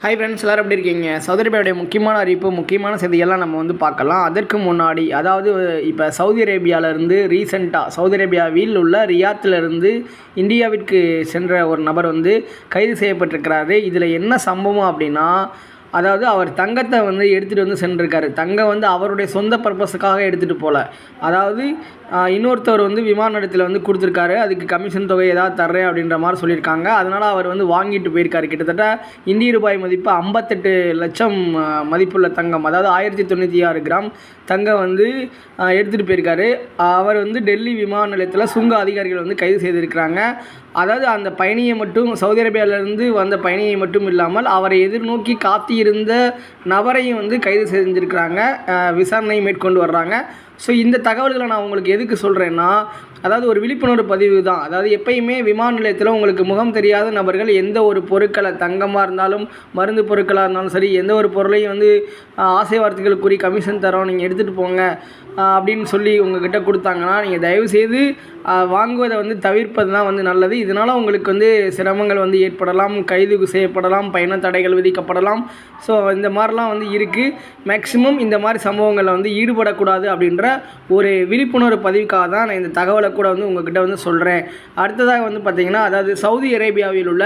Hi friends, எல்லோரும் எப்படி இருக்கீங்க? சவுதி அரேபியாவுடைய முக்கியமான அறிவிப்பு, முக்கியமான செய்திகள்லாம் நம்ம பார்க்கலாம். அதற்கு முன்னாடி அதாவது இப்போ சவுதி அரேபியாவிலேருந்து ரீசெண்டாக சவுதி அரேபியாவில் உள்ள ரியாத்திலிருந்து இந்தியாவிற்கு சென்ற ஒரு நபர் கைது செய்யப்பட்டிருக்கிறாரு. இதில் என்ன சம்பவம் அப்படின்னா, அதாவது அவர் தங்கத்தை எடுத்துகிட்டு சென்றிருக்காரு. தங்கம் அவருடைய சொந்த பர்பஸுக்காக எடுத்துகிட்டு போகல. அதாவது இன்னொருத்தவர் விமான நிலையத்தில் கொடுத்துருக்காரு. அதுக்கு கமிஷன் தொகை ஏதாவது தர்றேன் அப்படின்ற மாதிரி சொல்லியிருக்காங்க. அதனால் அவர் வாங்கிட்டு போயிருக்காரு. கிட்டத்தட்ட இந்திய ரூபாய் மதிப்பு 58 லட்சம் மதிப்புள்ள தங்கம், அதாவது 1096 கிராம் தங்கம் எடுத்துகிட்டு போயிருக்காரு. அவர் டெல்லி விமான நிலையத்தில் சுங்க அதிகாரிகள் கைது செய்திருக்கிறாங்க. அதாவது அந்த பயணியை மட்டும், சவுதி அரேபியாவிலேருந்து வந்த பயணியை மட்டும் இல்லாமல் அவரை எதிர்நோக்கி காத்திருந்த நபரையும் கைது செஞ்சுருக்கிறாங்க. விசாரணை மேற்கொண்டு வர்றாங்க. ஸோ இந்த தகவல்களை நான் உங்களுக்கு எதுக்கு சொல்கிறேன்னா, அதாவது ஒரு விழிப்புணர்வு பதிவு தான். அதாவது எப்பயுமே விமான நிலையத்தில் உங்களுக்கு முகம் தெரியாத நபர்கள் எந்த ஒரு பொருட்களை, தங்கமாக இருந்தாலும் மருந்து பொருட்களாக இருந்தாலும் சரி, எந்த ஒரு பொருளையும் ஆசை வார்த்தைகளுக்குரிய கமிஷன் தரோம், நீங்கள் எடுத்துகிட்டு போங்க அப்படின்னு சொல்லி உங்கள்கிட்ட கொடுத்தாங்கன்னா, நீங்கள் தயவுசெய்து வாங்குவதை தவிர்ப்பது தான் நல்லது. இதனால் உங்களுக்கு சிரமங்கள் ஏற்படலாம், கைது செய்யப்படலாம், பயண தடைகள் விதிக்கப்படலாம். ஸோ இந்த மாதிரிலாம் இருக்குது. மேக்ஸிமம் இந்த மாதிரி சம்பவங்களில் ஈடுபடக்கூடாது அப்படின்ற ஒரு விழிப்புணர்வு பதிவுக்காக தான் நான் இந்த தகவலை கூட உங்கள்கிட்ட சொல்கிறேன். அடுத்ததாக பார்த்திங்கன்னா, அதாவது சவுதி அரேபியாவில் உள்ள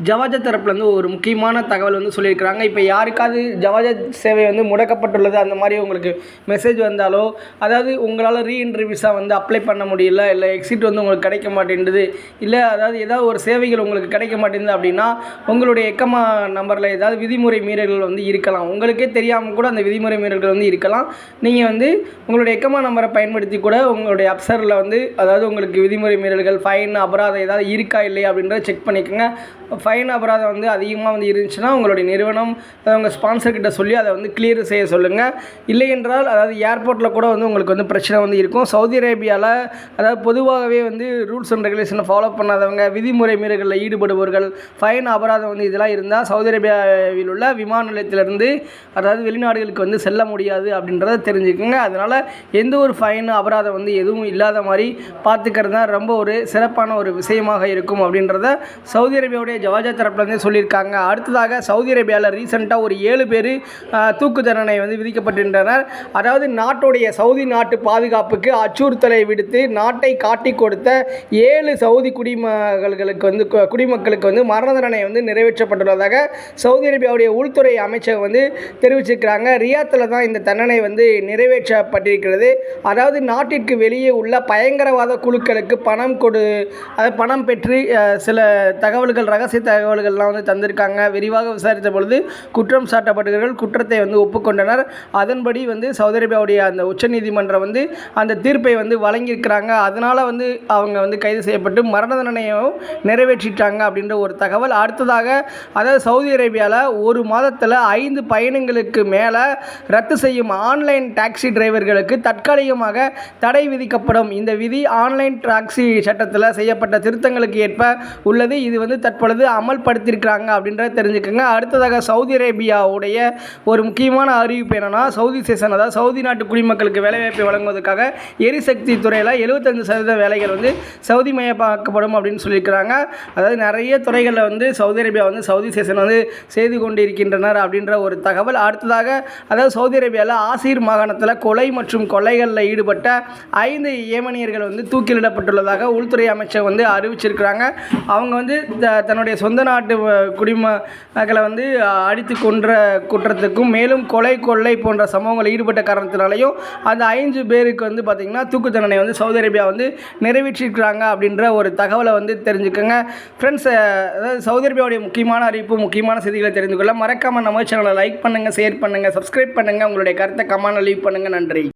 ஜவாஜத் தரப்புலேருந்து ஒரு முக்கியமான தகவல் சொல்லியிருக்கிறாங்க. இப்போ யாருக்காவது ஜவாஜத் சேவை முடக்கப்பட்டுள்ளது அந்த மாதிரி உங்களுக்கு மெசேஜ் வந்தாலோ, அதாவது உங்களால் ரீஎன்ட்ரி விசா அப்ளை பண்ண முடியல, இல்லை எக்ஸிட் உங்களுக்கு கிடைக்க மாட்டேங்குது, இல்லை அதாவது ஏதாவது ஒரு சேவைகள் உங்களுக்கு கிடைக்க மாட்டேங்குது அப்படின்னா, உங்களுடைய எக்கமா நம்பரில் ஏதாவது விதிமுறை மீறல்கள் இருக்கலாம். உங்களுக்கே தெரியாமல் கூட அந்த விதிமுறை மீறல்கள் இருக்கலாம். நீங்கள் உங்களுடைய எக்கமா நம்பரை பயன்படுத்தி கூட உங்களுடைய அப்சரில் அதாவது உங்களுக்கு விதிமுறை மீறல்கள், ஃபைன், அபராதம் ஏதாவது இருக்கா இல்லையா அப்படின்றத செக் பண்ணிக்கோங்க. ஃபைன், அபராதம் அதிகமாக இருந்துச்சுன்னா உங்களுடைய நிறுவனம் உங்கள் ஸ்பான்சர்கிட்ட சொல்லி அதை கிளியர் செய்ய சொல்லுங்கள். இல்லை என்றால் அதாவது ஏர்போர்ட்டில் கூட உங்களுக்கு பிரச்சனை இருக்கும். சவுதி அரேபியாவில் அதாவது பொதுவாகவே ரூல்ஸ் அண்ட் ரெகுலேஷனை ஃபாலோ பண்ணாதவங்க, விதிமுறை மீறல்களில் ஈடுபடுபவர்கள், ஃபைன், அபராதம் இதெல்லாம் இருந்தால் சவுதி அரேபியாவில் உள்ள விமான நிலையத்திலிருந்து அதாவது வெளிநாடுகளுக்கு செல்ல முடியாது அப்படின்றத தெரிஞ்சுக்கோங்க. அதனால் எந்த ஒரு ஃபைன், அபராதம் எதுவும் இல்லாத மாதிரி பார்த்துக்கிறது தான் ரொம்ப ஒரு சிறப்பான ஒரு விஷயமாக இருக்கும் அப்படின்றத சவுதி அரேபியாவுடைய ஜவாஜத் தரப்புலேருந்து சொல்லியிருக்காங்க. அடுத்ததாக சவுதி அரேபியாவில் ரீசெண்டாக ஒரு 7 பேர் தூக்கு தண்டனை விதிக்கப்பட்டிருந்தனர். அதாவது நாட்டுடைய சவுதி நாட்டு பாதுகாப்புக்கு அச்சுறுத்தலை விடுத்து நாட்டை காட்டி கொடுத்த 7 சவுதி குடிமக்களுக்கு மரண தண்டனை நிறைவேற்றப்பட்டுள்ளதாக சவுதி அரேபியாவுடைய உள்துறை அமைச்சகம் தெரிவிச்சிருக்கிறாங்க. ரியாத்தில் தான் இந்த தண்டனை நிறைவேற்றப்பட்டிருக்கிறது. அதாவது நாட்டிற்கு வெளியே உள்ள பயங்கரவாத குழுக்களுக்கு பணம் பெற்று சில தகவல்கள், ரகசிய தகவல்கள்லாம் தந்திருக்காங்க. விரிவாக விசாரித்த பொழுது குற்றம் சாட்டப்பட்டவர்கள் குற்றத்தை ஒப்புக்கொண்டனர். அதன்படி சவுதி அரேபியாவுடைய அந்த உச்சநீதிமன்றம் அந்த தீர்ப்பை வழங்கியிருக்கிறாங்க. அதனால் அவங்க கைது செய்யப்பட்டு மரண தண்டனையும் நிறைவேற்றிட்டாங்க அப்படின்ற ஒரு தகவல். அடுத்ததாக அதாவது சவுதி அரேபியாவில் ஒரு மாதத்தில் 5 பயணங்களுக்கு மேலே ரத்து செய்யும் ஆன்லைன் டாக்ஸி டிரைவர்களுக்கு தற்காலிகமாக தடை விதிக்கப்படும். இந்த விதி ஆன்லைன் டாக்ஸி சட்டத்தில் செய்யப்பட்ட திருத்தங்களுக்கு ஏற்ப உள்ளது. இது தற்பொழுது அமல்படுத்தியிருக்கிறாங்க அப்படின்றத தெரிஞ்சுக்கோங்க. அடுத்ததாக சவுதி அரேபியாவுடைய ஒரு முக்கியமான அறிவிப்பு என்னென்னா, சவுதி சேஷன், அதாவது சவுதி நாட்டு குடிமக்களுக்கு வேலைவாய்ப்பை வழங்குவதற்காக எரிசக்தி துறையில் 75% வேலைகள் சவுதி மயமாக்கப்படும் அப்படின்னு சொல்லியிருக்கிறாங்க. அதாவது நிறைய துறைகளில் சவுதி அரேபியா சவுதி சேஷன் செய்து கொண்டிருக்கின்றனர் அப்படின்ற ஒரு தகவல். அடுத்ததாக அதாவது சவுதி அரேபியாவில் ஆசிர் மாகாணத்தில் கொலை மற்றும் கொள்ளைகளில் ஈடுபட்ட 5 ஏமனியர்கள் தூக்கிலிடப்பட்டுள்ளதாக உள்துறை அமைச்சர் அறிவிச்சிருக்கிறாங்க. அவங்க தன்னுடைய சொந்த நாட்டு குடிமக்களை அடித்து கொன்ற குற்றத்துக்கும் மேலும் கொலை, கொள்ளை போன்ற சம்பவங்கள் ஈடுபட்ட காரணத்தினாலையும் அந்த 5 பேருக்கு பார்த்திங்கன்னா தூக்கு தண்டனை சவுதி அரேபியா நிறைவேற்றிருக்கிறாங்க அப்படின்ற ஒரு தகவலை தெரிஞ்சுக்கோங்க. ஃப்ரெண்ட்ஸ், அதாவது சவுதி அரேபியாவுடைய முக்கியமான அறிவிப்பு, முக்கியமான செய்திகளை தெரிந்து கொள்ள மறக்காமல் நம்ம சேனலை லைக் பண்ணுங்கள், ஷேர் பண்ணுங்கள், சப்ஸ்கிரைப் பண்ணுங்கள். உங்களுடைய கருத்தை கமெண்ட்ல லீவ் பண்ணுங்கள். நன்றி.